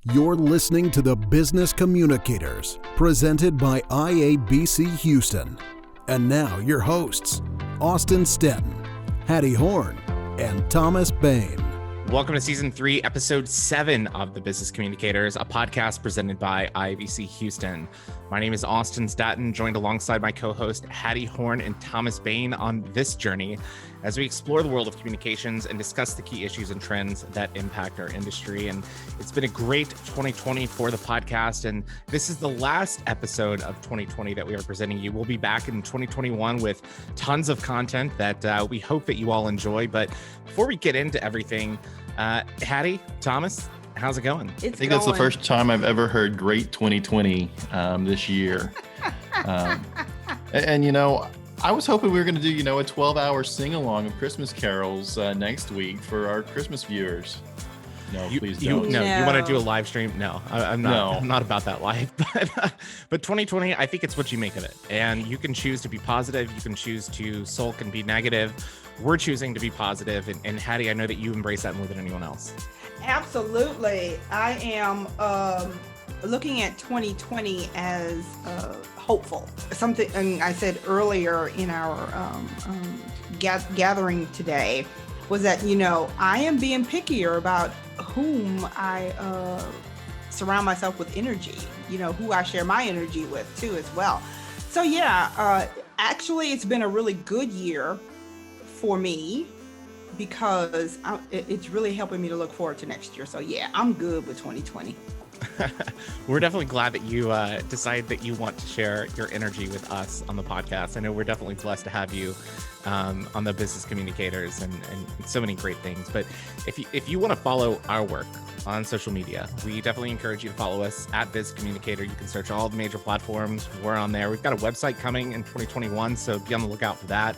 You're listening to the Business Communicators, presented by IABC Houston. And now your hosts, Austin Stetton, Hattie Horn, and Thomas Bain. Welcome to Season 3, Episode 7 of the Business Communicators, a podcast presented by IABC Houston. My name is Austin Stetton, joined alongside my co-host Hattie Horn and Thomas Bain on this journey as we explore the world of communications and discuss the key issues and trends that impact our industry. And it's been a great 2020 for the podcast, and this is the last episode of 2020 that we are presenting you. We'll be back in 2021 with tons of content that we hope that you all enjoy. But before we get into everything, Hattie, Thomas, how's it going? I think that's the first time I've ever heard great 2020 this year. And you know, I was hoping we were going to do, a 12-hour sing-along of Christmas carols next week for our Christmas viewers. No, please don't. No, you want to do a live stream? No, I'm not. No. I'm not about that live. But 2020, I think it's what you make of it. And you can choose to be positive. You can choose to sulk and be negative. We're choosing to be positive. And Hattie, I know that you embrace that more than anyone else. Absolutely. I am looking at 2020 as hopeful. Something I said earlier in our gathering today was that, I am being pickier about whom I surround myself with energy, who I share my energy with too as well. So actually it's been a really good year for me because it's really helping me to look forward to next year. So I'm good with 2020. We're definitely glad that you decided that you want to share your energy with us on the podcast. I know we're definitely blessed to have you on the Business Communicators and so many great things. But if you want to follow our work on social media, we definitely encourage you to follow us at Biz Communicator. You can search all the major platforms. We're on there. We've got a website coming in 2021, so be on the lookout for that.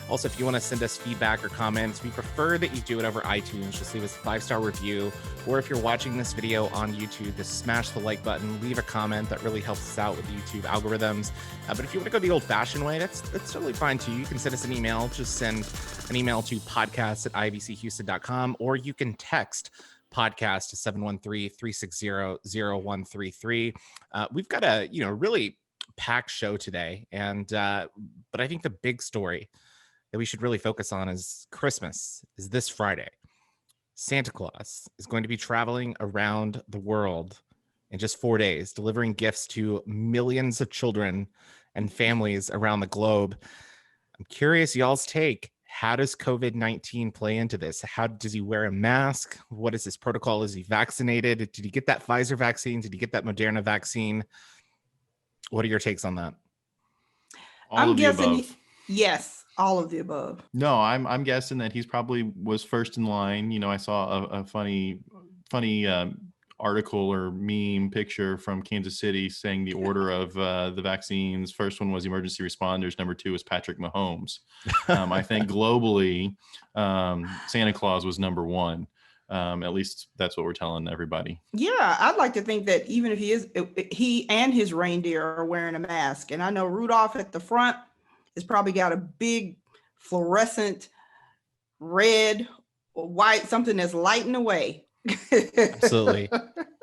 Also, if you want to send us feedback or comments, we prefer that you do it over iTunes. Just leave us a 5-star review. Or if you're watching this video on YouTube, just smash the like button, leave a comment. That really helps us out with the YouTube algorithms. But if you want to go the old-fashioned way, that's totally fine too. You can send us an email. Just send an email to podcast@ibchouston.com, or you can text podcast to 713-360-0133. We've got a really packed show today, and but I think the big story that we should really focus on is Christmas is this Friday. Santa Claus is going to be traveling around the world in just 4 days, delivering gifts to millions of children and families around the globe. I'm curious y'all's take. How does COVID-19 play into this? How does he wear a mask? What is his protocol? Is he vaccinated? Did he get that Pfizer vaccine? Did he get that Moderna vaccine? What are your takes on that? I'm guessing yes. All of the above. No, I'm guessing that he's probably was first in line. I saw a funny article or meme picture from Kansas City saying the order of the vaccines. First one was emergency responders. Number 2 was Patrick Mahomes. I think globally, Santa Claus was number 1. At least that's what we're telling everybody. Yeah, I'd like to think that even if he and his reindeer are wearing a mask, and I know Rudolph at the front has probably got a big fluorescent red or white, something that's lighting the way. Absolutely.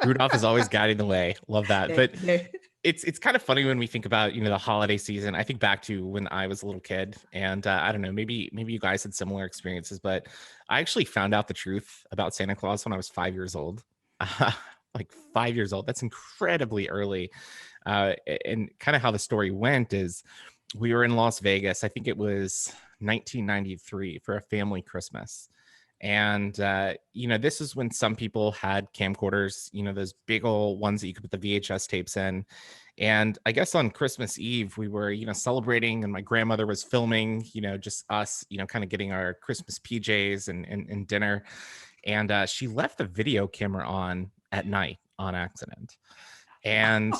Rudolph is always guiding the way. Love that. But it's kind of funny when we think about, the holiday season. I think back to when I was a little kid, and I don't know, maybe you guys had similar experiences, but I actually found out the truth about Santa Claus when I was 5 years old. Like 5 years old. That's incredibly early. And kind of how the story went is we were in Las Vegas. I think it was 1993 for a family Christmas. And, this is when some people had camcorders, those big old ones that you could put the VHS tapes in. And I guess on Christmas Eve, we were, celebrating, and my grandmother was filming, just us, kind of getting our Christmas PJs and dinner. And she left the video camera on at night on accident. And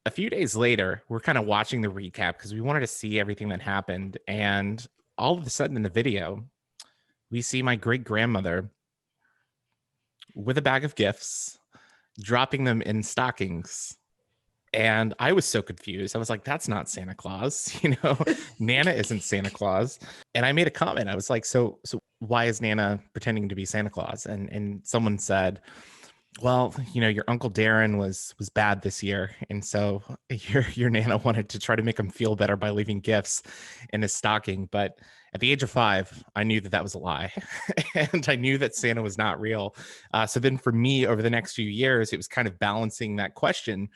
a few days later, we're kind of watching the recap because we wanted to see everything that happened. And all of a sudden in the video, we see my great grandmother with a bag of gifts, dropping them in stockings. And I was so confused. I was like, that's not Santa Claus. Nana isn't Santa Claus. And I made a comment. I was like, so why is Nana pretending to be Santa Claus? And someone said, Well, your Uncle Darren was bad this year, and so your Nana wanted to try to make him feel better by leaving gifts in his stocking. But at the age of 5, I knew that was a lie, and I knew that Santa was not real. So then, for me, over the next few years, it was kind of balancing that question: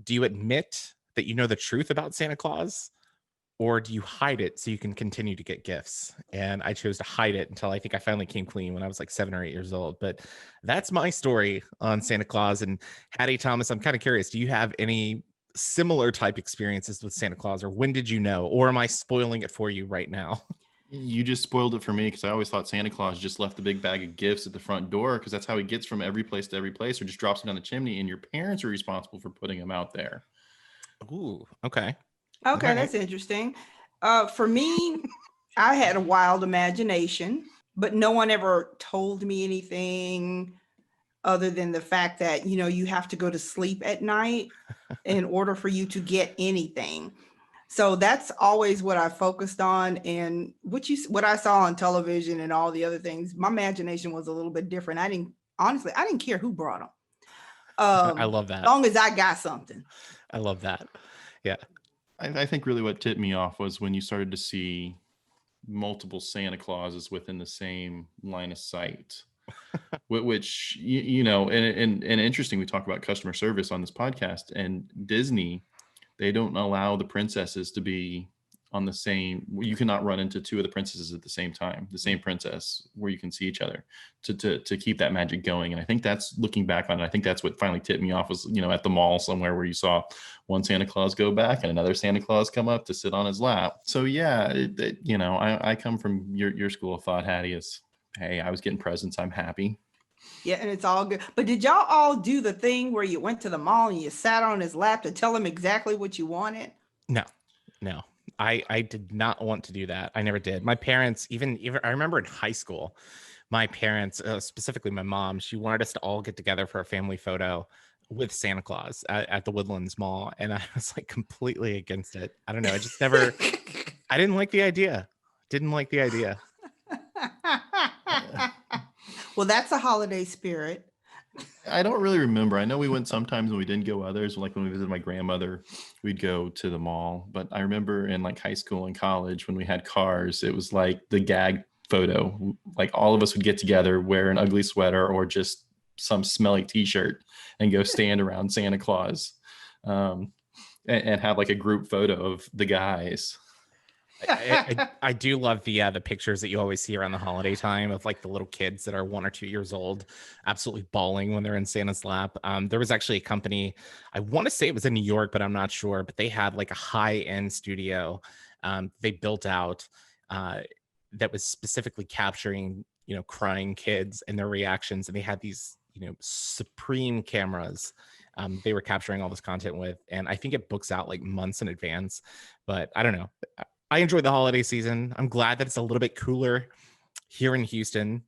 do you admit that you know the truth about Santa Claus, or do you hide it so you can continue to get gifts? And I chose to hide it until I think I finally came clean when I was like 7 or 8 years old. But that's my story on Santa Claus. And Hattie, Thomas, I'm kind of curious, do you have any similar type experiences with Santa Claus, or when did you know, or am I spoiling it for you right now? You just spoiled it for me, because I always thought Santa Claus just left the big bag of gifts at the front door, because that's how he gets from every place to every place, or just drops them down the chimney, and your parents are responsible for putting them out there. Ooh, okay. Okay, All right. that's interesting. For me, I had a wild imagination, but no one ever told me anything other than the fact that, you have to go to sleep at night in order for you to get anything. So that's always what I focused on, and what I saw on television and all the other things. My imagination was a little bit different. I didn't care who brought them. I love that. As long as I got something. I love that. Yeah. I think really what tipped me off was when you started to see multiple Santa Clauses within the same line of sight. Which and interesting, we talk about customer service on this podcast, and Disney, they don't allow the princesses to be on the same. You cannot run into 2 of the princesses at the same time, the same princess, where you can see each other, to keep that magic going. And I think that's, looking back on it, I think that's what finally tipped me off, was at the mall somewhere, where you saw one Santa Claus go back and another Santa Claus come up to sit on his lap. So yeah, I come from your school of thought, Hattie, is, hey, I was getting presents, I'm happy. Yeah, and it's all good. But did y'all all do the thing where you went to the mall and you sat on his lap to tell him exactly what you wanted? No. I did not want to do that. I never did. My parents, even I remember in high school, my parents, specifically my mom, she wanted us to all get together for a family photo with Santa Claus at the Woodlands Mall. And I was like completely against it. I don't know. I just never, I didn't like the idea. Well, that's a holiday spirit. I don't really remember. I know we went sometimes and we didn't go others. Like when we visited my grandmother, we'd go to the mall. But I remember in like high school and college, when we had cars, it was like the gag photo. Like all of us would get together, wear an ugly sweater or just some smelly t-shirt, and go stand around Santa Claus, and have like a group photo of the guys. I do love the pictures that you always see around the holiday time of like the little kids that are 1 or 2 years old, absolutely bawling when they're in Santa's lap. There was actually a company, I want to say it was in New York, but I'm not sure, but they had like a high-end studio they built out that was specifically capturing, crying kids and their reactions. And they had these, supreme cameras they were capturing all this content with. And I think it books out like months in advance, but I don't know. I enjoy the holiday season. I'm glad that it's a little bit cooler here in Houston.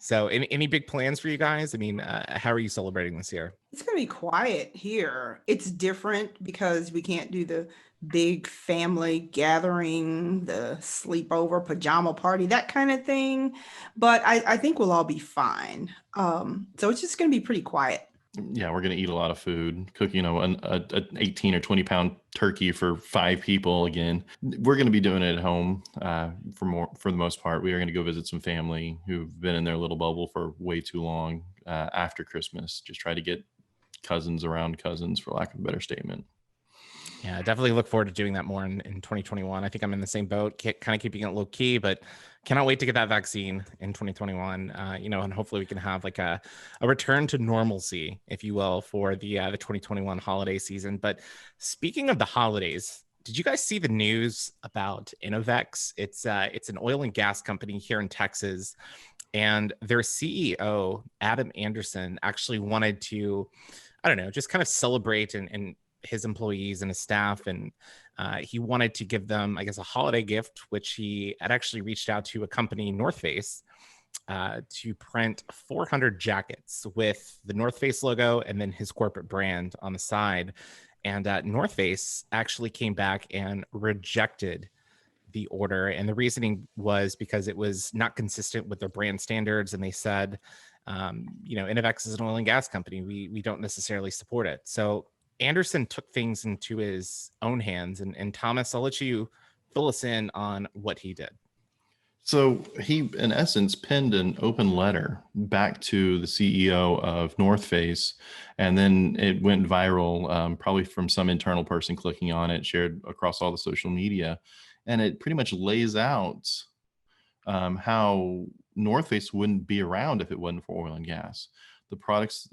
So any big plans for you guys? I mean, how are you celebrating this year? It's going to be quiet here. It's different because we can't do the big family gathering, the sleepover, pajama party, that kind of thing. But I think we'll all be fine. So it's just going to be pretty quiet. Yeah, we're going to eat a lot of food, cook, an 18 or 20 pound turkey for 5 people. Again, we're going to be doing it at home for the most part. We are going to go visit some family who've been in their little bubble for way too long after Christmas. Just try to get cousins around cousins, for lack of a better statement. Yeah, I definitely look forward to doing that more in 2021. I think I'm in the same boat, kind of keeping it low key, but cannot wait to get that vaccine in 2021. And hopefully we can have like a return to normalcy, if you will, for the 2021 holiday season. But speaking of the holidays, did you guys see the news about Innovex? It's an oil and gas company here in Texas, and their CEO, Adam Anderson, actually wanted to, I don't know, just kind of celebrate and his employees and his staff, and he wanted to give them, I guess, a holiday gift, which he had actually reached out to a company, North Face, to print 400 jackets with the North Face logo and then his corporate brand on the side. And North Face actually came back and rejected the order, and the reasoning was because it was not consistent with their brand standards, and they said Innovex is an oil and gas company. We don't necessarily support it. So Anderson took things into his own hands. And Thomas, I'll let you fill us in on what he did. So he, in essence, penned an open letter back to the CEO of North Face, and then it went viral, probably from some internal person clicking on it, shared across all the social media, and it pretty much lays out how North Face wouldn't be around if it wasn't for oil and gas. The products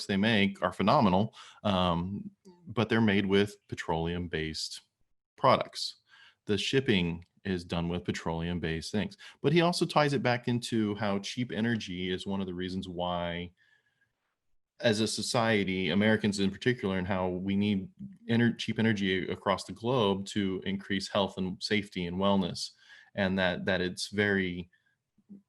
they make are phenomenal, but they're made with petroleum-based products. The shipping is done with petroleum-based things. But he also ties it back into how cheap energy is one of the reasons why, as a society, Americans in particular, and how we need cheap energy across the globe to increase health and safety and wellness, and that it's very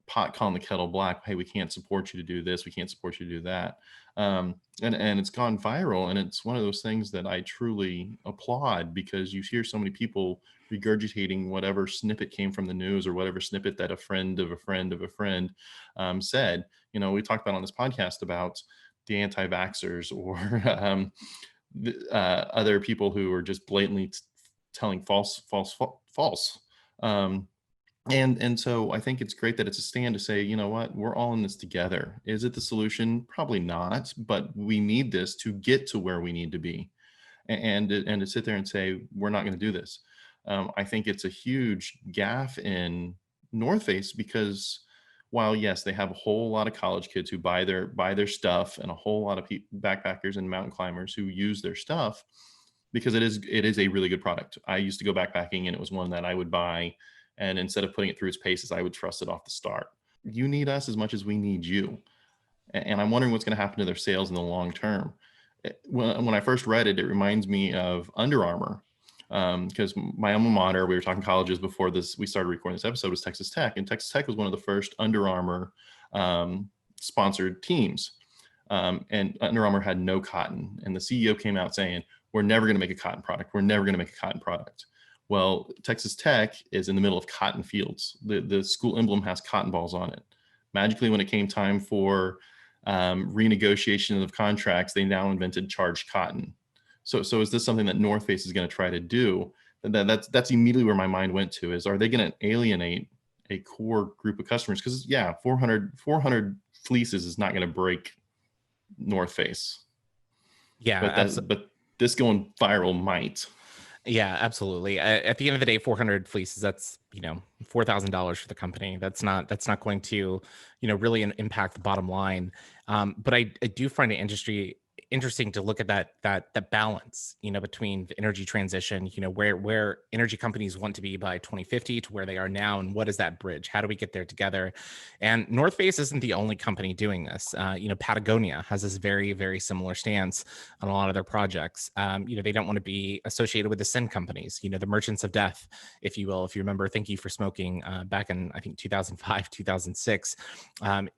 pot calling the kettle black. Hey, we can't support you to do this. We can't support you to do that. And it's gone viral. And it's one of those things that I truly applaud, because you hear so many people regurgitating whatever snippet came from the news or whatever snippet that a friend of a friend of a friend said. We talked about on this podcast about the anti-vaxxers or other people who are just blatantly telling false. And so I think it's great that it's a stand to say, you know what, we're all in this together. Is it the solution? Probably not, but we need this to get to where we need to be. And to sit there and say, we're not going to do this. I think it's a huge gaffe in North Face, because while yes, they have a whole lot of college kids who buy their stuff, and a whole lot of backpackers and mountain climbers who use their stuff, because it is a really good product. I used to go backpacking, and it was one that I would buy, and instead of putting it through its paces, I would trust it off the start. You need us as much as we need you. And I'm wondering what's going to happen to their sales in the long term. When I first read it, it reminds me of Under Armour, because my alma mater, we were talking colleges before we started recording this episode, was Texas Tech. And Texas Tech was one of the first Under Armour sponsored teams. And Under Armour had no cotton. And the CEO came out saying, we're never going to make a cotton product. We're never going to make a cotton product. Well, Texas Tech is in the middle of cotton fields. The school emblem has cotton balls on it. Magically, when it came time for renegotiation of contracts, they now invented charged cotton. So is this something that North Face is going to try to do? That's immediately where my mind went to, is, are they going to alienate a core group of customers? Because 400 fleeces is not going to break North Face. Yeah, but this going viral might. Yeah, absolutely. At the end of the day, 400 fleeces, that's, $4,000 for the company. That's not going to, really impact the bottom line. But I do find it interesting to look at that balance, between the energy transition, where energy companies want to be by 2050 to where they are now, and what is that bridge? How do we get there together? And North Face isn't the only company doing this. Patagonia has this very, very similar stance on a lot of their projects. They don't want to be associated with the sin companies, the merchants of death, if you will. If you remember Thank You for Smoking back in, I think, 2005, 2006.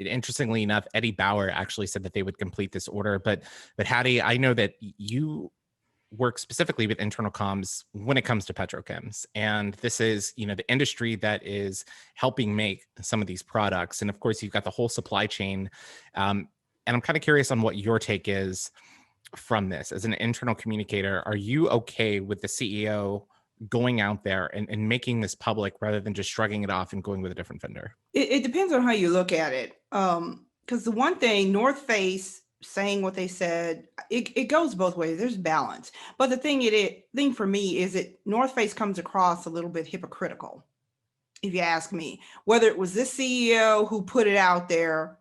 Interestingly enough, Eddie Bauer actually said that they would complete this order, but Hattie, I know that you work specifically with internal comms when it comes to petrochems, and this is, the industry that is helping make some of these products. And of course, you've got the whole supply chain. And I'm kind of curious on what your take is from this. As an internal communicator, are you okay with the CEO going out there and making this public rather than just shrugging it off and going with a different vendor? It depends on how you look at it. Because the one thing, North Face saying what they said, it goes both ways. There's balance. But the thing for me is that North Face comes across a little bit hypocritical, if you ask me. Whether it was this CEO who put it out there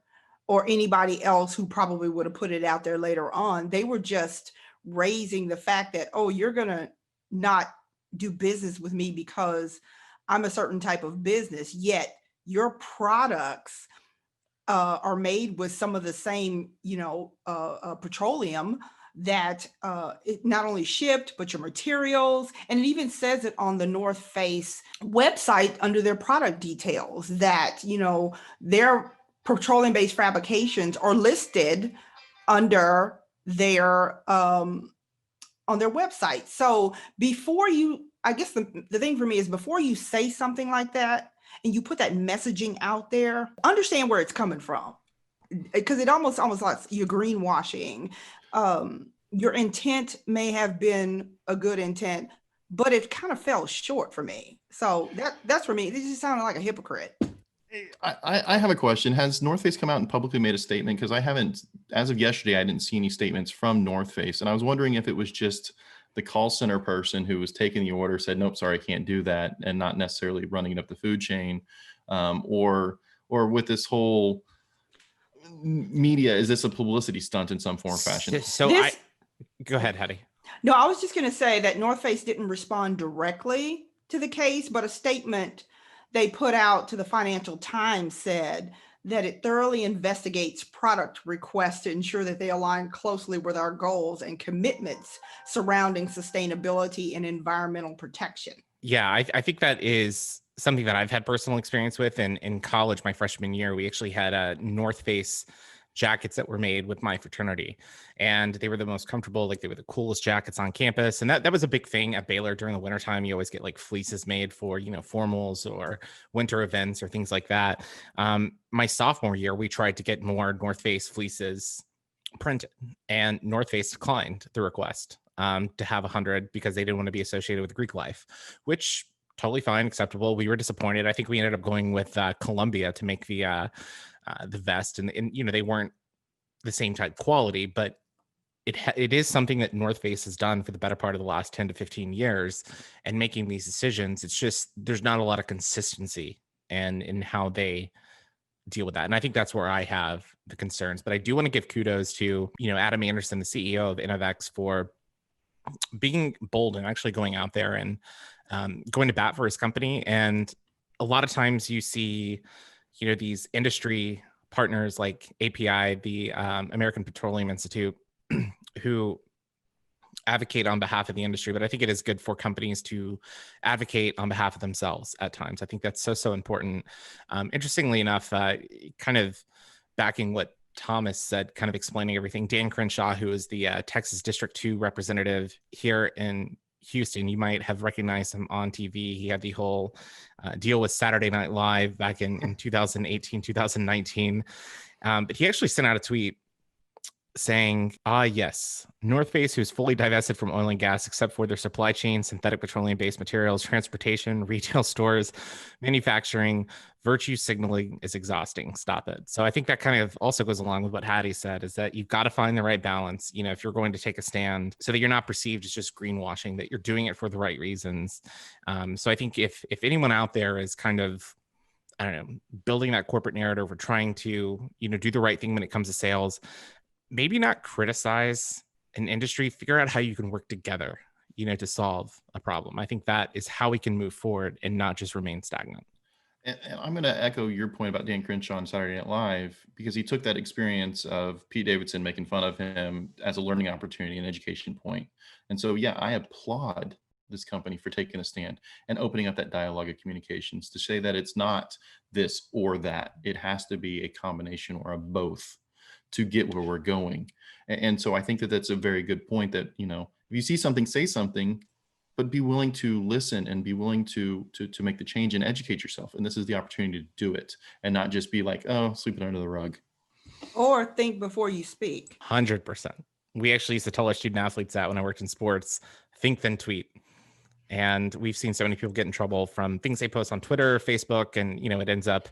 or anybody else who probably would have put it out there later on, they were just raising the fact that, oh, you're going to not do business with me because I'm a certain type of business, yet your products are made with some of the same, petroleum that it not only shipped, but your materials. And it even says it on the North Face website under their product details that, their petroleum-based fabrications are listed under their on their website. So before I guess the thing for me is, before you say something like that, and you put that messaging out there, understand where it's coming from. because it almost like you're greenwashing. Your intent may have been a good intent, but it kind of fell short for me. So that's for me. This just sounded like a hypocrite. I have a question. Has North Face come out and publicly made a statement? Because I haven't, as of yesterday, I didn't see any statements from North Face. And I was wondering if it was just the call center person who was taking the order said, nope, sorry, I can't do that, and not necessarily running it up the food chain, or with this whole media, is this a publicity stunt in some form or fashion? Go ahead, Hattie. No, I was just going to say that North Face didn't respond directly to the case, but a statement they put out to the Financial Times said that it thoroughly investigates product requests to ensure that they align closely with our goals and commitments surrounding sustainability and environmental protection. Yeah, I think that is something that I've had personal experience with. In college, my freshman year, we actually had a North Face jackets that were made with my fraternity, and they were the most comfortable. Like, they were the coolest jackets on campus. And that was a big thing at Baylor during the wintertime. You always get like fleeces made for, formals or winter events or things like that. My sophomore year, we tried to get more North Face fleeces printed, and North Face declined the request to have 100 because they didn't want to be associated with Greek life, which totally fine, acceptable. We were disappointed. I think we ended up going with Columbia to make the vest, and they weren't the same type quality, but it is something that North Face has done for the better part of the last 10 to 15 years, and making these decisions. It's just, there's not a lot of consistency in how they deal with that. And I think that's where I have the concerns. But I do want to give kudos to, Adam Anderson, the CEO of Innovex, for being bold and actually going out there and going to bat for his company. And a lot of times you see, these industry partners like API, the American Petroleum Institute, who advocate on behalf of the industry. But I think it is good for companies to advocate on behalf of themselves at times. I think that's so important. Interestingly enough, kind of backing what Thomas said, kind of explaining everything, Dan Crenshaw, who is the Texas District 2 representative here in Houston, you might have recognized him on TV. He had the whole deal with Saturday Night Live back in 2018, 2019. But he actually sent out a tweet saying, yes, North Face, who's fully divested from oil and gas except for their supply chain, synthetic petroleum-based materials, transportation, retail stores, manufacturing, virtue signaling is exhausting. Stop it. So I think that kind of also goes along with what Hattie said, is that you've got to find the right balance, if you're going to take a stand, so that you're not perceived as just greenwashing, that you're doing it for the right reasons. So I think if anyone out there is kind of, I don't know, building that corporate narrative or trying to, do the right thing when it comes to sales, maybe not criticize an industry, figure out how you can work together, to solve a problem. I think that is how we can move forward and not just remain stagnant. And I'm going to echo your point about Dan Crenshaw on Saturday Night Live, because he took that experience of Pete Davidson making fun of him as a learning opportunity and education point. And so, yeah, I applaud this company for taking a stand and opening up that dialogue of communications to say that it's not this or that. It has to be a combination or a both to get where we're going. And so I think that that's a very good point, that, if you see something, say something, but be willing to listen and be willing to make the change and educate yourself. And this is the opportunity to do it, and not just be like, oh, sweep it under the rug. Or think before you speak. 100%. We actually used to tell our student athletes that when I worked in sports: think, then tweet. And we've seen so many people get in trouble from things they post on Twitter, Facebook, and, it ends up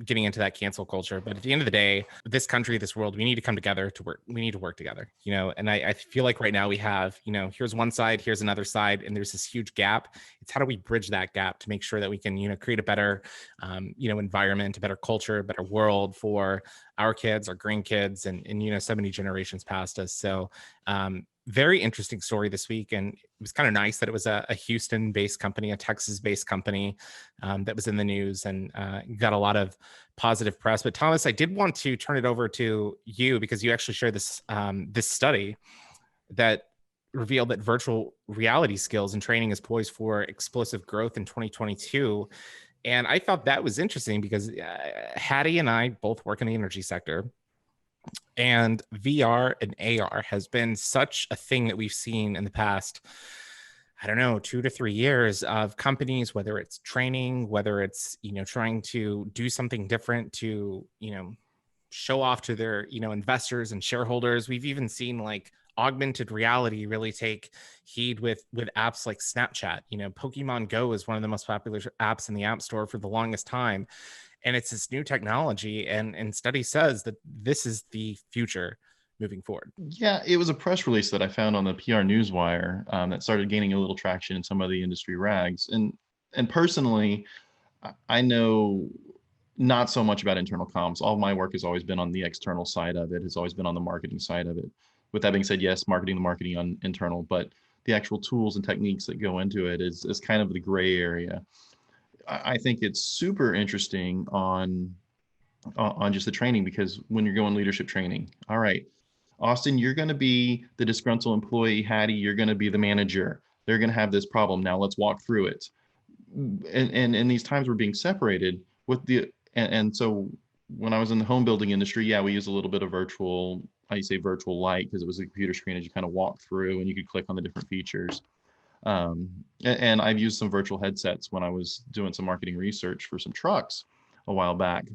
getting into that cancel culture. But at the end of the day, this country, this world, we need to come together to work. We need to work together, and I feel like right now we have, here's one side, here's another side, and there's this huge gap. It's how do we bridge that gap to make sure that we can, create a better, environment, a better culture, a better world for our kids, our grandkids, and so many generations past us. So, very interesting story this week. And it was kind of nice that it was a Houston-based company, a Texas-based company that was in the news, and got a lot of positive press. But Thomas, I did want to turn it over to you, because you actually shared this this study that revealed that virtual reality skills and training is poised for explosive growth in 2022. And I thought that was interesting because Hattie and I both work in the energy sector. And VR and AR has been such a thing that we've seen in the past, 2 to 3 years, of companies, whether it's training, whether it's, trying to do something different to, show off to their, investors and shareholders. We've even seen like augmented reality really take heed with apps like Snapchat. Pokemon Go is one of the most popular apps in the App Store for the longest time. And it's this new technology. And study says that this is the future moving forward. Yeah, it was a press release that I found on the PR Newswire that started gaining a little traction in some of the industry rags. And personally, I know not so much about internal comms. All of my work has always been on the external side of it. Has always been on the marketing side of it. With that being said, yes, the marketing on internal, but the actual tools and techniques that go into it is kind of the gray area. I think it's super interesting on just the training, because when you're going leadership training, all right, Austin, you're going to be the disgruntled employee. Hattie, you're going to be the manager. They're going to have this problem. Now let's walk through it. And these times we're being separated with and so when I was in the home building industry, yeah, we use a little bit of virtual light, because it was a computer screen as you kind of walk through and you could click on the different features. And I've used some virtual headsets when I was doing some marketing research for some trucks a while back.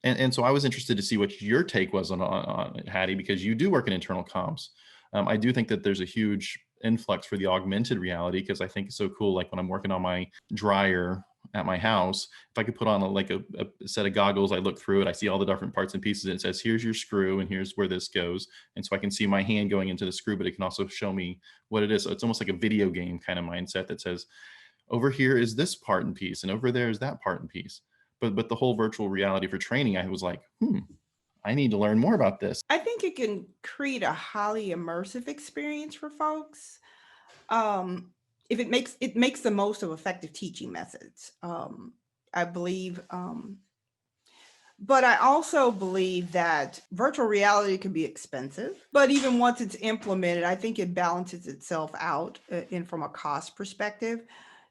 And so I was interested to see what your take was on Hattie, because you do work in internal comms. I do think that there's a huge influx for the augmented reality, because I think it's so cool. Like when I'm working on my dryer at my house, if I could put on a set of goggles, I look through it, I see all the different parts and pieces, and it says, here's your screw and here's where this goes. And so I can see my hand going into the screw, but it can also show me what it is. So it's almost like a video game kind of mindset that says, over here is this part and piece, and over there is that part and piece. But the whole virtual reality for training, I was like, I need to learn more about this. I think it can create a highly immersive experience for folks. If it makes the most of effective teaching methods, I believe. But I also believe that virtual reality can be expensive, but even once it's implemented, I think it balances itself out from a cost perspective.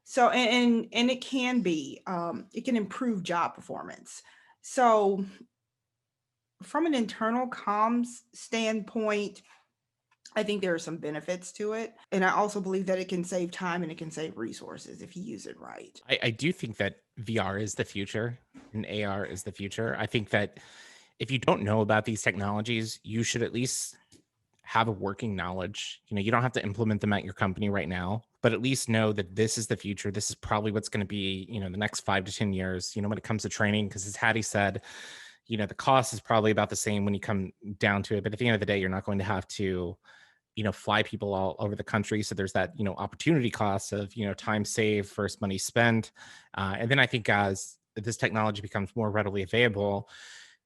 So, and it can be, it can improve job performance. So from an internal comms standpoint, I think there are some benefits to it. And I also believe that it can save time and it can save resources if you use it right. I do think that VR is the future and AR is the future. I think that if you don't know about these technologies, you should at least have a working knowledge. You don't have to implement them at your company right now, but at least know that this is the future. This is probably what's going to be, the next 5 to 10 years, when it comes to training, because as Hattie said, the cost is probably about the same when you come down to it. But at the end of the day, you're not going to have to, fly people all over the country. So there's that, opportunity cost of, time saved versus money spent. And then I think as this technology becomes more readily available,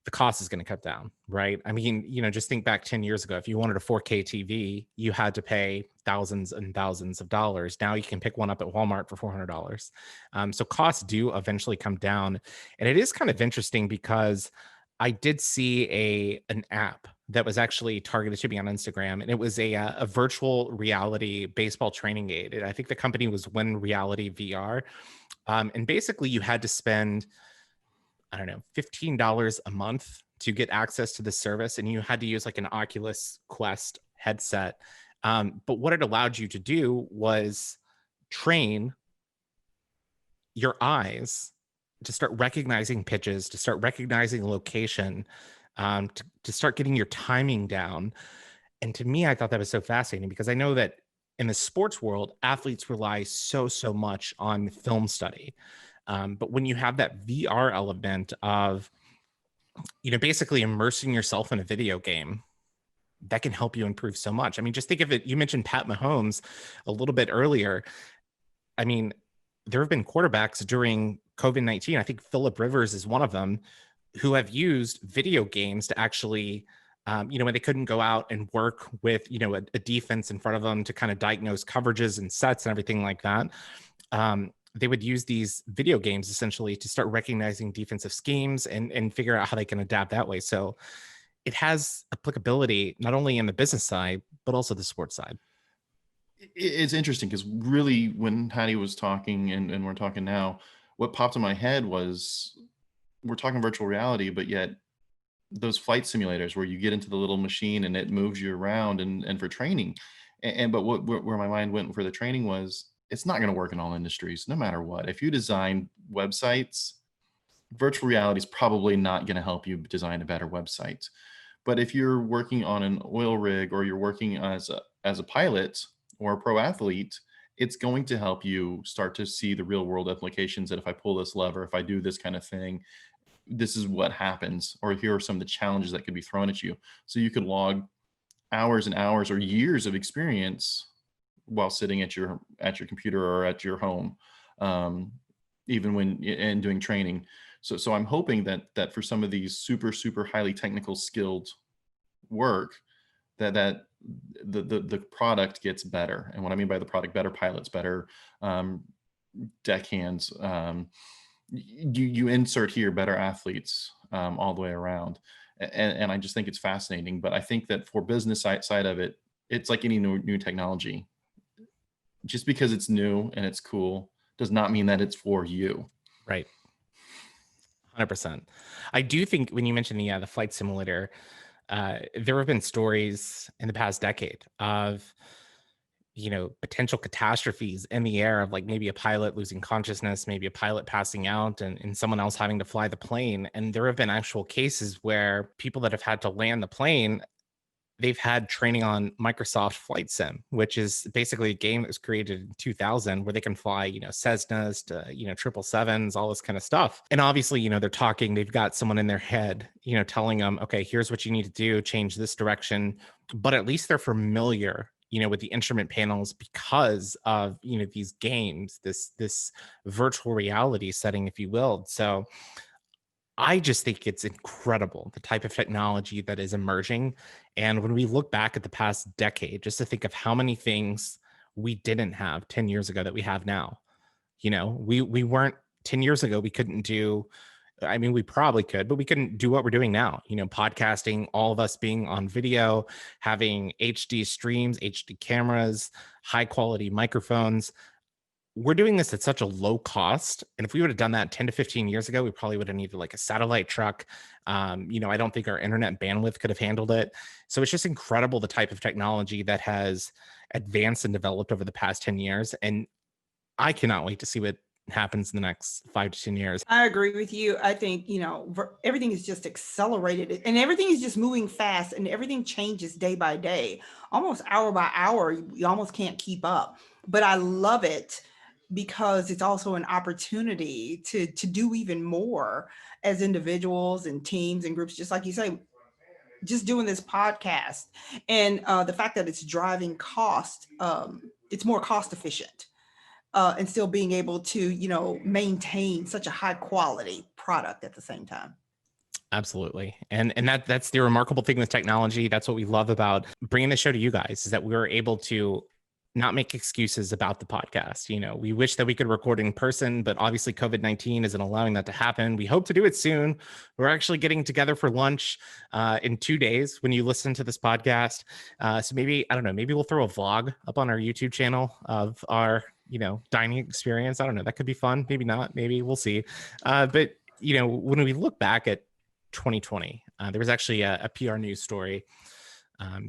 the cost is going to cut down, right? I mean, just think back 10 years ago, if you wanted a 4K TV, you had to pay thousands and thousands of dollars. Now you can pick one up at Walmart for $400. So costs do eventually come down. And it is kind of interesting because I did see an app that was actually targeted to me on Instagram, and it was a virtual reality baseball training aid. And I think the company was Win Reality VR. And basically you had to spend, I don't know, $15 a month to get access to the service. And you had to use like an Oculus Quest headset. But what it allowed you to do was train your eyes to start recognizing pitches, to start recognizing location, to start getting your timing down. And to me, I thought that was so fascinating, because I know that in the sports world, athletes rely so much on film study. But when you have that VR element of, basically immersing yourself in a video game, that can help you improve so much. I mean, just think of it. You mentioned Pat Mahomes a little bit earlier. I mean, there have been quarterbacks during COVID-19. I think Phillip Rivers is one of them, who have used video games to actually, when they couldn't go out and work with, a defense in front of them to kind of diagnose coverages and sets and everything like that. They would use these video games essentially to start recognizing defensive schemes and figure out how they can adapt that way. So it has applicability not only in the business side, but also the sports side. It's interesting because really when Hattie was talking and we're talking now, what popped in my head was we're talking virtual reality, but yet those flight simulators where you get into the little machine and it moves you around and for training. But where my mind went for the training was, it's not going to work in all industries, no matter what. If you design websites, virtual reality is probably not going to help you design a better website. But if you're working on an oil rig, or you're working as a pilot or a pro athlete, it's going to help you start to see the real world applications, that if I pull this lever, if I do this kind of thing, this is what happens, or here are some of the challenges that could be thrown at you. So you could log hours and hours or years of experience while sitting at your computer or at your home, even when and doing training. So I'm hoping that for some of these super highly technical skilled work, that the product gets better. And what I mean by the product, better pilots, better deckhands, you insert here better athletes, all the way around. And I just think it's fascinating. But I think that for business side of it, it's like any new technology. Just because it's new and it's cool does not mean that it's for you. Right. 100%. I do think when you mentioned the flight simulator, there have been stories in the past decade of, potential catastrophes in the air, of like maybe a pilot losing consciousness, maybe a pilot passing out, and someone else having to fly the plane. And there have been actual cases where people that have had to land the plane, they've had training on Microsoft Flight Sim, which is basically a game that was created in 2000 where they can fly, Cessnas to, 777s, all this kind of stuff. And obviously, they've got someone in their head, telling them, okay, here's what you need to do, change this direction. But at least they're familiar, with the instrument panels because of, these games, this virtual reality setting, if you will. So I just think it's incredible, the type of technology that is emerging. And when we look back at the past decade, just to think of how many things we didn't have 10 years ago that we have now. We weren't 10 years ago, we couldn't do, we probably could, but we couldn't do what we're doing now. Podcasting, all of us being on video, having HD streams, HD cameras, high quality microphones. We're doing this at such a low cost. And if we would have done that 10 to 15 years ago, we probably would have needed like a satellite truck. I don't think our internet bandwidth could have handled it. So it's just incredible, the type of technology that has advanced and developed over the past 10 years. And I cannot wait to see what happens in the next 5 to 10 years. I agree with you. I think, everything is just accelerated, and everything is just moving fast, and everything changes day by day, almost hour by hour. You almost can't keep up, but I love it because it's also an opportunity to do even more as individuals and teams and groups, just like you say, just doing this podcast. And the fact that it's driving cost, it's more cost efficient. And still being able to, maintain such a high quality product at the same time. Absolutely. And that's the remarkable thing with technology. That's what we love about bringing the show to you guys, is that we're able to not make excuses about the podcast. We wish that we could record in person, but obviously COVID-19 isn't allowing that to happen. We hope to do it soon. We're actually getting together for lunch in 2 days when you listen to this podcast. So maybe, I don't know, maybe we'll throw a vlog up on our YouTube channel of our, dining experience. I don't know. That could be fun. Maybe not. Maybe we'll see. But, when we look back at 2020, there was actually a PR news story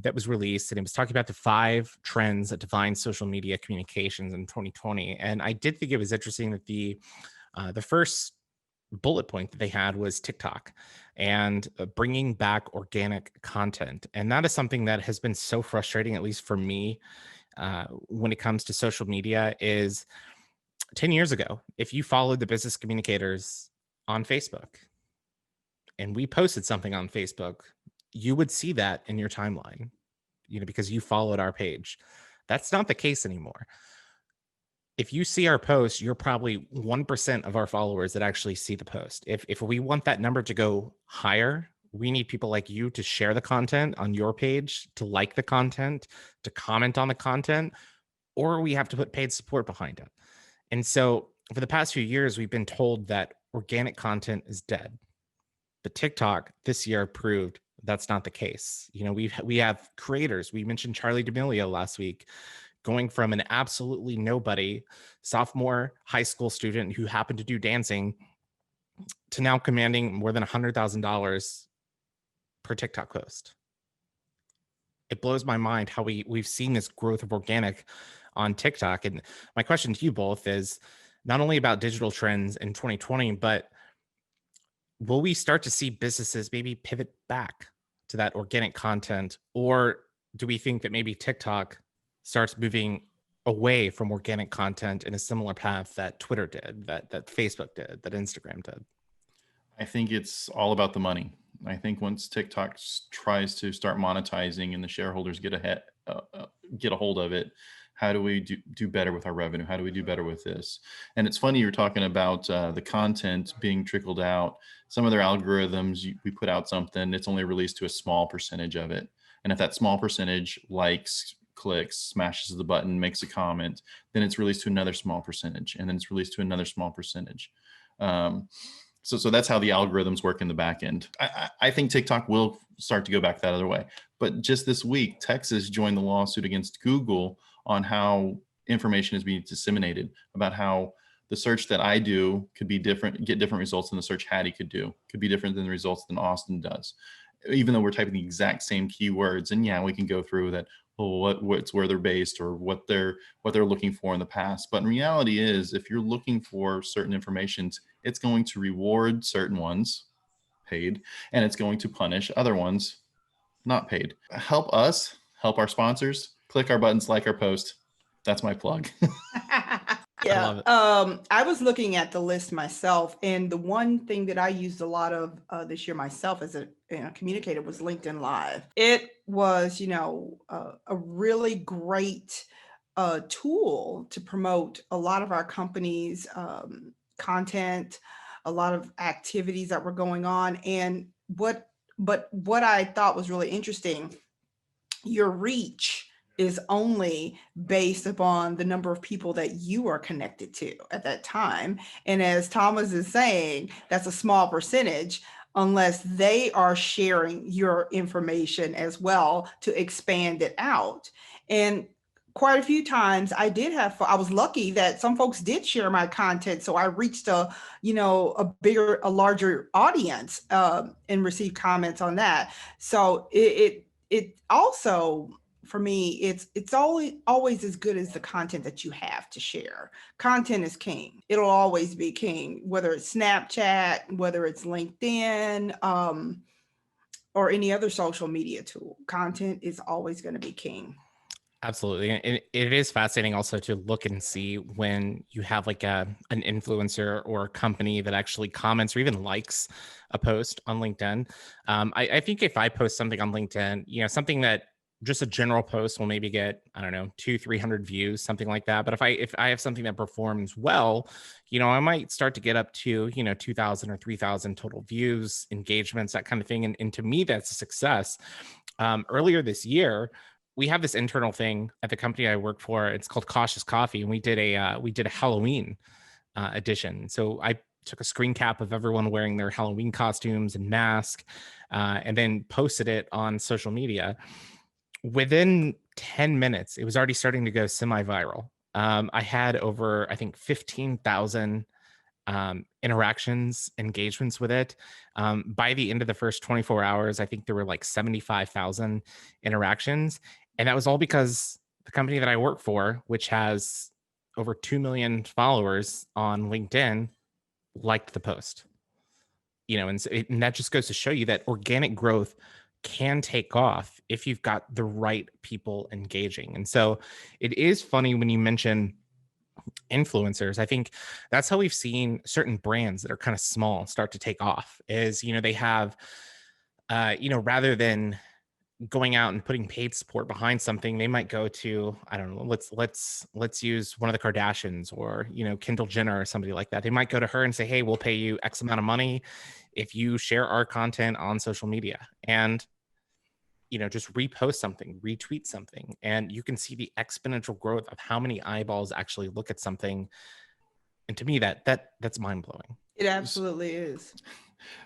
that was released, and it was talking about the 5 trends that define social media communications in 2020. And I did think it was interesting that the first bullet point that they had was TikTok and bringing back organic content. And that is something that has been so frustrating, at least for me, when it comes to social media. Is 10 years ago, if you followed the Business Communicators on Facebook and we posted something on Facebook, you would see that in your timeline, because you followed our page. That's not the case anymore. If you see our post, you're probably 1% of our followers that actually see the post. If we want that number to go higher, we need people like you to share the content on your page, to like the content, to comment on the content, or we have to put paid support behind it. And so for the past few years, we've been told that organic content is dead. But TikTok this year proved that's not the case. We have creators. We mentioned Charlie D'Amelio last week, going from an absolutely nobody sophomore high school student who happened to do dancing to now commanding more than $100,000 per TikTok post. It blows my mind how we've seen this growth of organic on TikTok. And my question to you both is not only about digital trends in 2020, but will we start to see businesses maybe pivot back to that organic content? Or do we think that maybe TikTok starts moving away from organic content in a similar path that Twitter did, that Facebook did, that Instagram did? I think it's all about the money. I think once TikTok tries to start monetizing and the shareholders get a hold of it, how do we do better with our revenue? How do we do better with this? And it's funny, you're talking about the content being trickled out. Some of their algorithms, we put out something, it's only released to a small percentage of it. And if that small percentage likes, clicks, smashes the button, makes a comment, then it's released to another small percentage, and then it's released to another small percentage. So that's how the algorithms work in the back end. I think TikTok will start to go back that other way. But just this week, Texas joined the lawsuit against Google on how information is being disseminated about how the search that I do could be different, get different results than the search Hattie could do, could be different than the results than Austin does, even though we're typing the exact same keywords. And yeah, we can go through that, what's where they're based or what they're looking for in the past. But in reality is, if you're looking for certain information, it's going to reward certain ones, paid, and it's going to punish other ones, not paid. Help us, help our sponsors, click our buttons, like our post. That's my plug. Yeah. I was looking at the list myself, and the one thing that I used a lot of this year myself as a communicator was LinkedIn Live. It was, a really great tool to promote a lot of our company's content, a lot of activities that were going on. And what I thought was really interesting, your reach is only based upon the number of people that you are connected to at that time. And as Thomas is saying, that's a small percentage unless they are sharing your information as well to expand it out. And quite a few times I was lucky that some folks did share my content. So I reached a larger audience and received comments on that. So it also, for me, it's always as good as the content that you have to share. Content is king. It'll always be king, whether it's Snapchat, whether it's LinkedIn, or any other social media tool. Content is always going to be king. Absolutely. And it is fascinating also to look and see when you have like an influencer or a company that actually comments or even likes a post on LinkedIn. I think if I post something on LinkedIn, something that just a general post will maybe get, 200-300 views, something like that. But if I have something that performs well, I might start to get up to, 2,000 or 3,000 total views, engagements, that kind of thing. And to me, that's a success. Earlier this year, we have this internal thing at the company I work for. It's called Cautious Coffee, and we did a Halloween edition. So I took a screen cap of everyone wearing their Halloween costumes and mask, and then posted it on social media. Within 10 minutes, it was already starting to go semi-viral. I had over, I think, 15,000 interactions, engagements with it. By the end of the first 24 hours, I think there were like 75,000 interactions. And that was all because the company that I work for, which has over 2 million followers on LinkedIn, liked the post. And that just goes to show you that organic growth can take off if you've got the right people engaging. And so it is funny when you mention influencers. I think that's how we've seen certain brands that are kind of small start to take off, is they have rather than going out and putting paid support behind something, they might go to, I don't know, let's use one of the Kardashians or Kendall Jenner or somebody like that. They might go to her and say, hey, we'll pay you X amount of money if you share our content on social media, and just repost something, retweet something, and you can see the exponential growth of how many eyeballs actually look at something. And to me, that's mind-blowing. It absolutely is.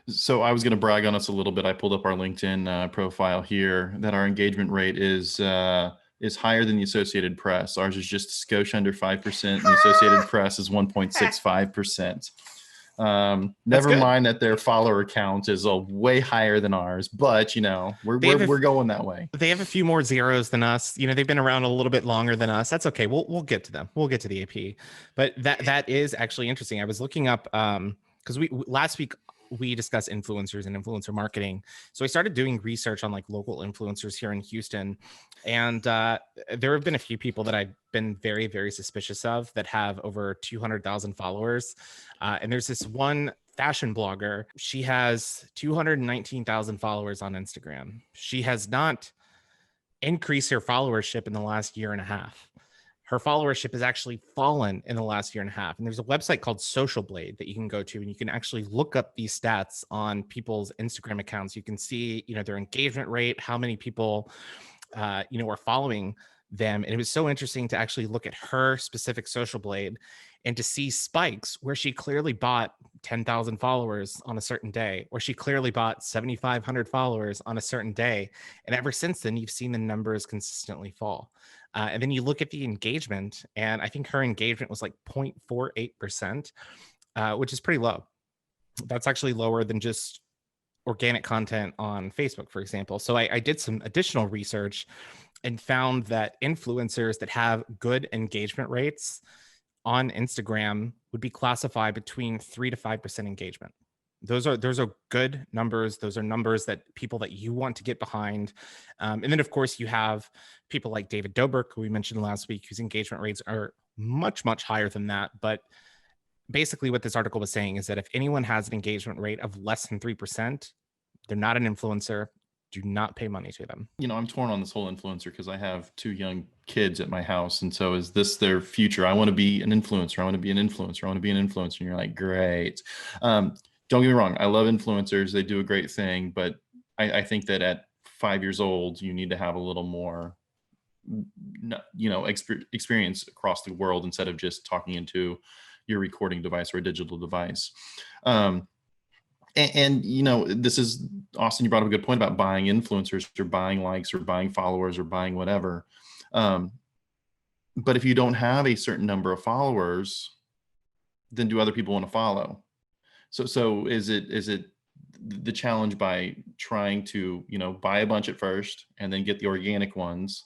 So I was going to brag on us a little bit. I pulled up our LinkedIn profile here, that our engagement rate is higher than the Associated Press. Ours is just a skosh under 5%, and the Associated Press is 1.65%. Never mind that their follower count is way higher than ours, but we're going that way. They have a few more zeros than us. They've been around a little bit longer than us. That's okay. We'll get to them. We'll get to the AP. But that is actually interesting. I was looking up because last week we discuss influencers and influencer marketing. So I started doing research on like local influencers here in Houston. And there have been a few people that I've been very, very suspicious of that have over 200,000 followers. And there's this one fashion blogger. She has 219,000 followers on Instagram. She has not increased her followership in the last year and a half. Her followership has actually fallen in the last year and a half. And there's a website called Social Blade that you can go to, and you can actually look up these stats on people's Instagram accounts. You can see, their engagement rate, how many people, are following them. And it was so interesting to actually look at her specific Social Blade and to see spikes where she clearly bought 10,000 followers on a certain day, or she clearly bought 7,500 followers on a certain day. And ever since then, you've seen the numbers consistently fall. And then you look at the engagement, and I think her engagement was like 0.48%, which is pretty low. That's actually lower than just organic content on Facebook, for example. So I did some additional research and found that influencers that have good engagement rates on Instagram would be classified between 3 to 5% engagement. Those are good numbers. Those are numbers that people that you want to get behind. And then, of course, you have people like David Dobrik, who we mentioned last week, whose engagement rates are much, much higher than that. But basically what this article was saying is that if anyone has an engagement rate of less than 3%, they're not an influencer. Do not pay money to them. I'm torn on this whole influencer because I have 2 young kids at my house. And so is this their future? I want to be an influencer. I want to be an influencer. I want to be an influencer. And you're like, great. Don't get me wrong. I love influencers. They do a great thing. But I think that at 5 years old, you need to have a little more, experience across the world instead of just talking into your recording device or a digital device. And this is, Austin, you brought up a good point about buying influencers or buying likes or buying followers or buying whatever. But if you don't have a certain number of followers, then do other people want to follow? So is it the challenge by trying to, buy a bunch at first and then get the organic ones,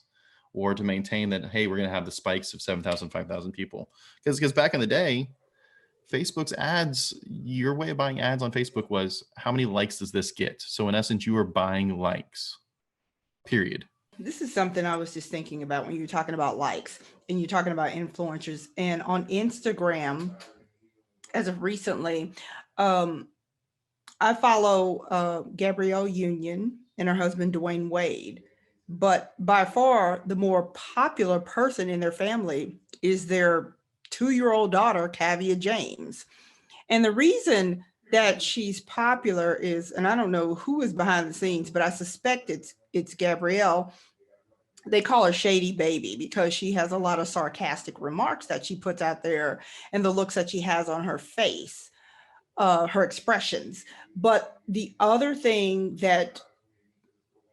or to maintain that, hey, we're going to have the spikes of 7,000, 5,000 people? Because back in the day, Facebook's ads, your way of buying ads on Facebook was, how many likes does this get? So in essence, you were buying likes, period. This is something I was just thinking about when you're talking about likes and you're talking about influencers. And on Instagram, as of recently, I follow Gabrielle Union and her husband, Dwayne Wade. But by far, the more popular person in their family is their 2-year-old daughter, Kavia James. And the reason that she's popular is, and I don't know who is behind the scenes, but I suspect it's Gabrielle. They call her Shady Baby because she has a lot of sarcastic remarks that she puts out there and the looks that she has on her face, her expressions. But the other thing that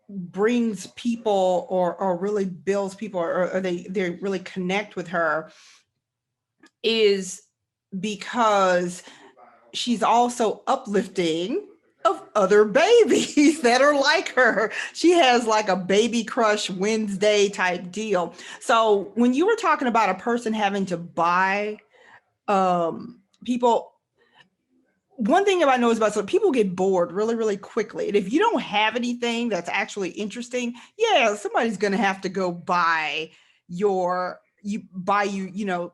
brings people or really builds people, or they really connect with her, is because she's also uplifting of other babies that are like her. She has like a baby crush Wednesday type deal. So when you were talking about a person having to buy people, one thing I know is about, so people get bored really, really quickly. And if you don't have anything that's actually interesting, somebody's going to have to go buy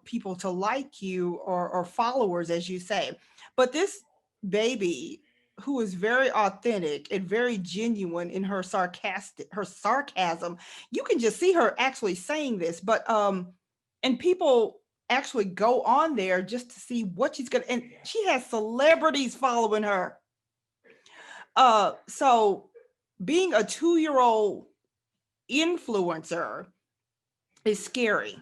people to like you or followers, as you say. But this baby, who is very authentic and very genuine in her sarcasm, you can just see her actually saying this. But and people actually go on there just to see what she's gonna, and she has celebrities following her. So being a 2-year-old influencer is scary.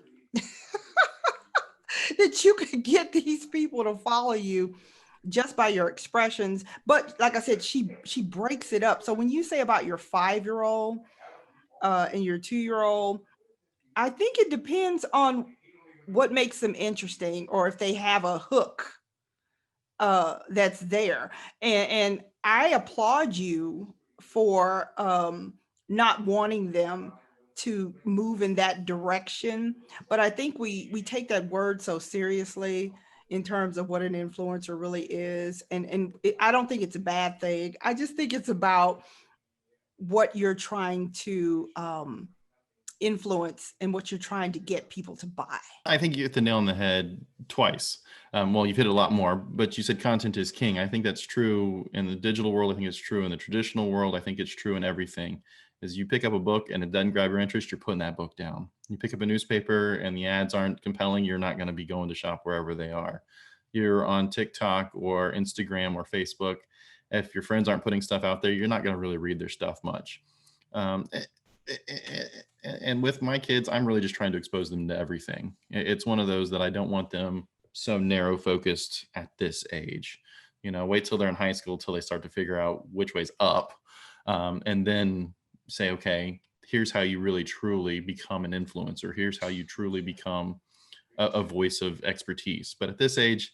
That you could get these people to follow you just by your expressions. But like I said, she breaks it up. So when you say about your 5-year-old and your 2-year-old, I think it depends on what makes them interesting, or if they have a hook that's there. And I applaud you for not wanting them to move in that direction. But I think we take that word so seriously. in terms of what an influencer really is. And I don't think it's a bad thing. I just think it's about what you're trying to influence and what you're trying to get people to buy. I think you hit the nail on the head twice. Well, you've hit it a lot more, but you said content is king. I think that's true in the digital world. I think it's true in the traditional world. I think it's true in everything. Is you pick up a book and it doesn't grab your interest, you're putting that book down. You pick up a newspaper and the ads aren't compelling, you're not going to be going to shop wherever they are. You're on TikTok or Instagram or Facebook. If your friends aren't putting stuff out there, you're not going to really read their stuff much. And with my kids, I'm really just trying to expose them to everything. It's one of those that I don't want them so narrow focused at this age. Wait till they're in high school till they start to figure out which way's up, and then say, okay, here's how you really truly become an influencer. Here's how you truly become a voice of expertise. But at this age,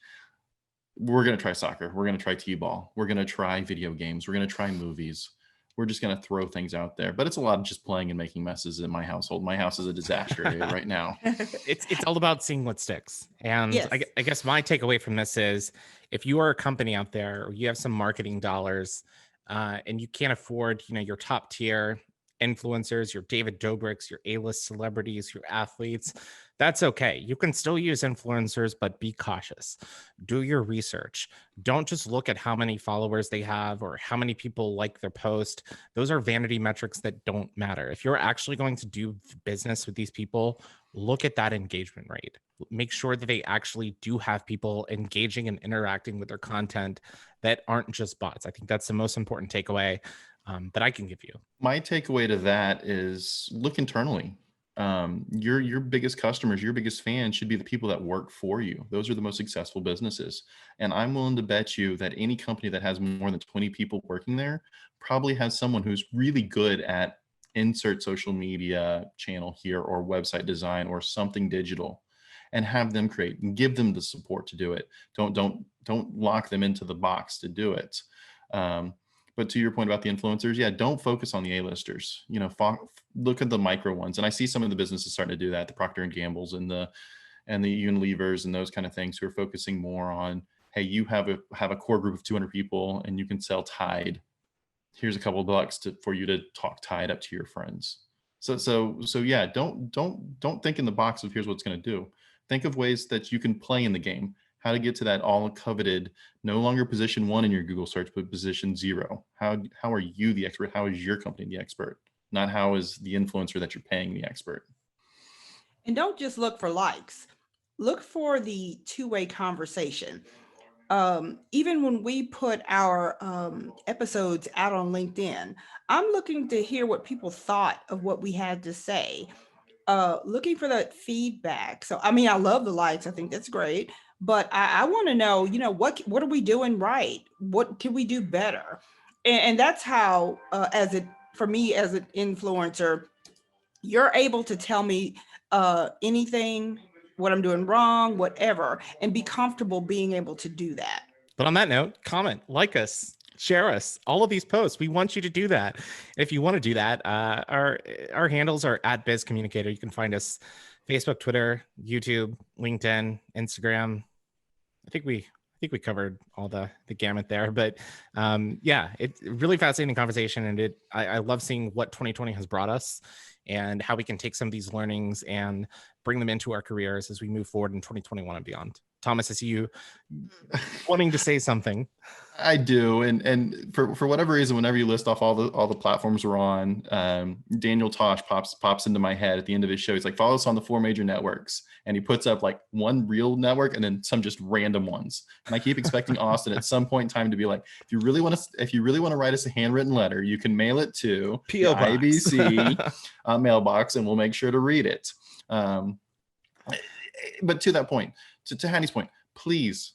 we're going to try soccer. We're going to try t-ball. We're going to try video games. We're going to try movies. We're just going to throw things out there. But it's a lot of just playing and making messes in my household. My house is a disaster right now. It's all about seeing what sticks. And yes. I guess my takeaway from this is, if you are a company out there, or you have some marketing dollars, and you can't afford, your top tier influencers, your David Dobrik's, your A-list celebrities, your athletes, that's okay. You can still use influencers, but be cautious. Do your research. Don't just look at how many followers they have or how many people like their post. Those are vanity metrics that don't matter. If you're actually going to do business with these people, look at that engagement rate. Make sure that they actually do have people engaging and interacting with their content that aren't just bots. I think that's the most important takeaway that I can give you. My takeaway to that is look internally. Your biggest customers, your biggest fans should be the people that work for you. Those are the most successful businesses. And I'm willing to bet you that any company that has more than 20 people working there probably has someone who's really good at insert social media channel here or website design or something digital, and have them create and give them the support to do it. Don't lock them into the box to do it. But to your point about the influencers, yeah, don't focus on the A-listers. Look at the micro ones. And I see some of the businesses starting to do that, the Procter and Gamble's and the Unilevers and those kind of things, who are focusing more on, hey, you have a core group of 200 people and you can sell Tide. Here's a couple of bucks for you to talk Tide up to your friends. So yeah, don't think in the box of here's what it's going to do. Think of ways that you can play in the game. How to get to that all coveted, no longer position 1 in your Google search, but position 0. How are you the expert? How is your company the expert? Not how is the influencer that you're paying the expert. And don't just look for likes. Look for the two-way conversation. Even when we put our episodes out on LinkedIn, I'm looking to hear what people thought of what we had to say. Looking for that feedback. So, I love the likes. I think that's great. But I want to know, what are we doing right? What can we do better? And that's how, for me as an influencer, you're able to tell me anything, what I'm doing wrong, whatever, and be comfortable being able to do that. But on that note, comment, like us, share us, all of these posts. We want you to do that. If you want to do that, our handles are @BizCommunicator. You can find us Facebook, Twitter, YouTube, LinkedIn, Instagram. I think we covered all the gamut there, but yeah, it's really fascinating conversation. And I love seeing what 2020 has brought us and how we can take some of these learnings and bring them into our careers as we move forward in 2021 and beyond. Thomas, I see you wanting to say something. I do, and for whatever reason, whenever you list off all the platforms we're on, Daniel Tosh pops into my head at the end of his show. He's like, follow us on the 4 major networks, and he puts up like one real network and then some just random ones. And I keep expecting Austin at some point in time to be like, if you really want to write us a handwritten letter, you can mail it to P.O. the IBC mailbox, and we'll make sure to read it. But to that point, to Hattie's point, please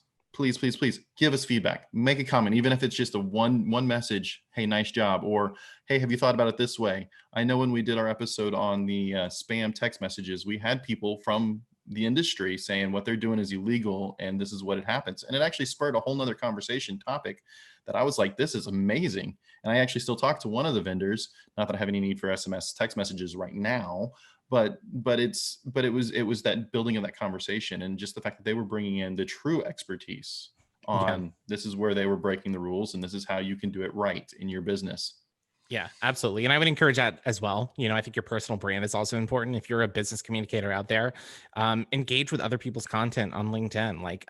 give us feedback. Make a comment, even if it's just a one message. Hey, nice job. Or, hey, have you thought about it this way? I know when we did our episode on the spam text messages, we had people from the industry saying what they're doing is illegal and this is what it happens. And it actually spurred a whole nother conversation topic that I was like, this is amazing. And I actually still talk to one of the vendors, not that I have any need for SMS text messages right now, but it was that building of that conversation, and just the fact that they were bringing in the true expertise on this is where they were breaking the rules, and this is how you can do it right in your business. Yeah, absolutely. And I would encourage that as well. I think your personal brand is also important. If you're a business communicator out there, engage with other people's content on LinkedIn. Like,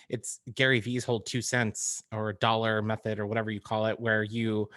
it's Gary Vee's whole 2 cents or dollar method or whatever you call it, where you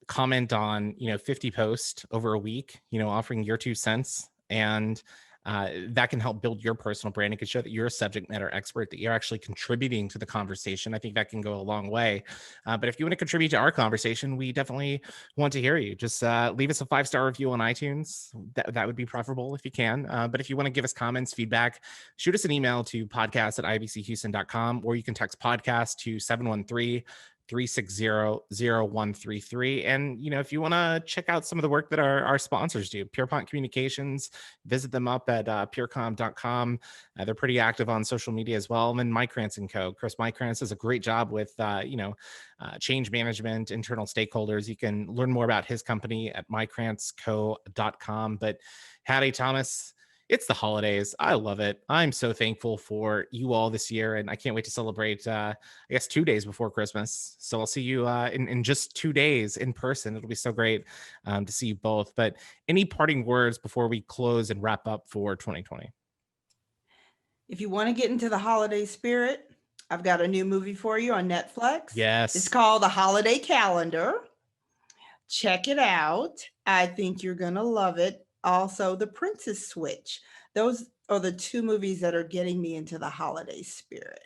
comment on, 50 posts over a week, offering your 2 cents. And that can help build your personal brand. It can show that you're a subject matter expert, that you're actually contributing to the conversation. I think that can go a long way. But if you want to contribute to our conversation, we definitely want to hear you. Just leave us a 5-star review on iTunes. That would be preferable if you can. But if you want to give us comments, feedback, shoot us an email to podcast@ibchouston.com, or you can text podcast to 713-360-0133. And, if you want to check out some of the work that our sponsors do, Pierpont Communications, visit them up at peercom.com. They're pretty active on social media as well. And then Mykrantz & Co. Chris Mykrantz does a great job with, change management, internal stakeholders. You can learn more about his company at mykrantzco.com. But Hattie, Thomas, it's the holidays. I love it. I'm so thankful for you all this year, and I can't wait to celebrate, 2 days before Christmas. So I'll see you in just 2 days in person. It'll be so great to see you both. But any parting words before we close and wrap up for 2020? If you want to get into the holiday spirit, I've got a new movie for you on Netflix. Yes. It's called The Holiday Calendar. Check it out. I think you're going to love it. Also, The Princess Switch. Those are the 2 movies that are getting me into the holiday spirit.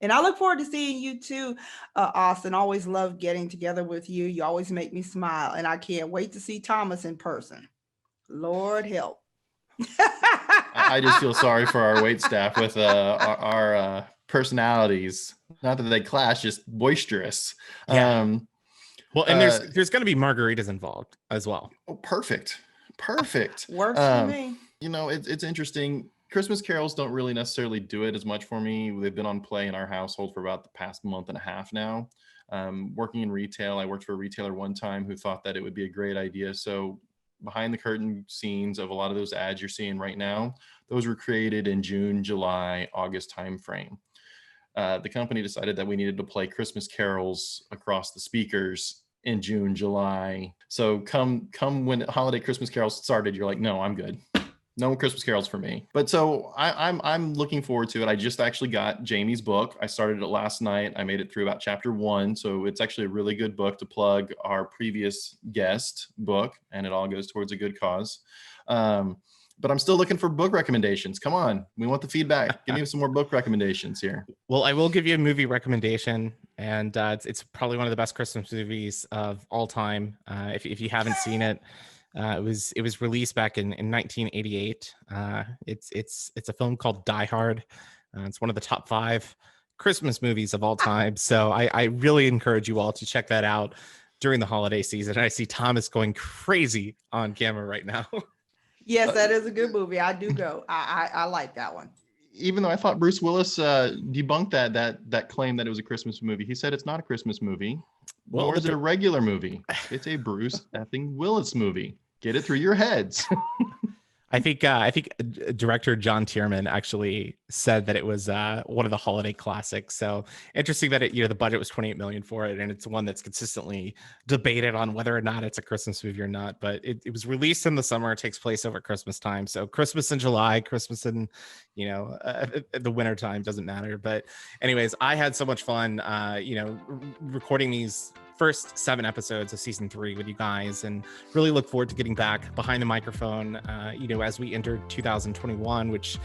And I look forward to seeing you too, Austin. Always love getting together with you. You always make me smile. And I can't wait to see Thomas in person. Lord help. I just feel sorry for our wait staff with our personalities. Not that they clash, just boisterous. Yeah. And there's going to be margaritas involved as well. Oh, perfect. Works for me. It's interesting. Christmas carols don't really necessarily do it as much for me. They've been on play in our household for about the past month and a half now. Working in retail, I worked for a retailer one time who thought that it would be a great idea. So behind the curtain scenes of a lot of those ads you're seeing right now, those were created in June, July, August timeframe. The company decided that we needed to play Christmas carols across the speakers in June, July. So come when holiday Christmas carols started, you're like, no, I'm good. No Christmas carols for me. But so I'm looking forward to it. I just actually got Jamie's book. I started it last night. I made it through about chapter 1. So it's actually a really good book to plug our previous guest book, and it all goes towards a good cause. But I'm still looking for book recommendations. Come on. We want the feedback. Give me some more book recommendations here. Well, I will give you a movie recommendation, and it's probably one of the best Christmas movies of all time. If you haven't seen it, it was released back in 1988. It's a film called Die Hard. It's one of the top 5 Christmas movies of all time. So I really encourage you all to check that out during the holiday season. I see Thomas going crazy on camera right now. Yes, that is a good movie. I do go. I like that one. Even though I thought Bruce Willis debunked that claim that it was a Christmas movie. He said it's not a Christmas movie. Well, nor is it a regular movie. It's a Bruce effing Willis movie. Get it through your heads. I think director John Tierman actually said that it was one of the holiday classics. So interesting that the budget was $28 million for it, and it's one that's consistently debated on whether or not it's a Christmas movie or not. But it was released in the summer. It takes place over Christmas time. So Christmas in July, Christmas in the winter time, doesn't matter. But anyways, I had so much fun recording these first 7 episodes of season 3 with you guys, and really look forward to getting back behind the microphone as we enter 2021, which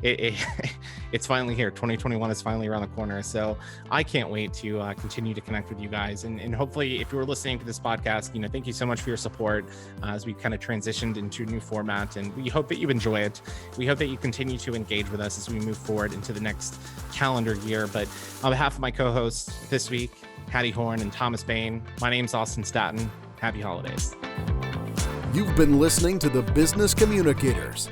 it's finally here. 2021 is finally around the corner. So I can't wait to continue to connect with you guys, and hopefully if you were listening to this podcast, thank you so much for your support as we kind of transitioned into a new format, and we hope that you enjoy it. We hope that you continue to engage with us as we move forward into the next calendar year. But on behalf of my co-hosts this week, Hattie Horn and Thomas Bain, my name's Austin Staton. Happy holidays. You've been listening to the Business Communicators,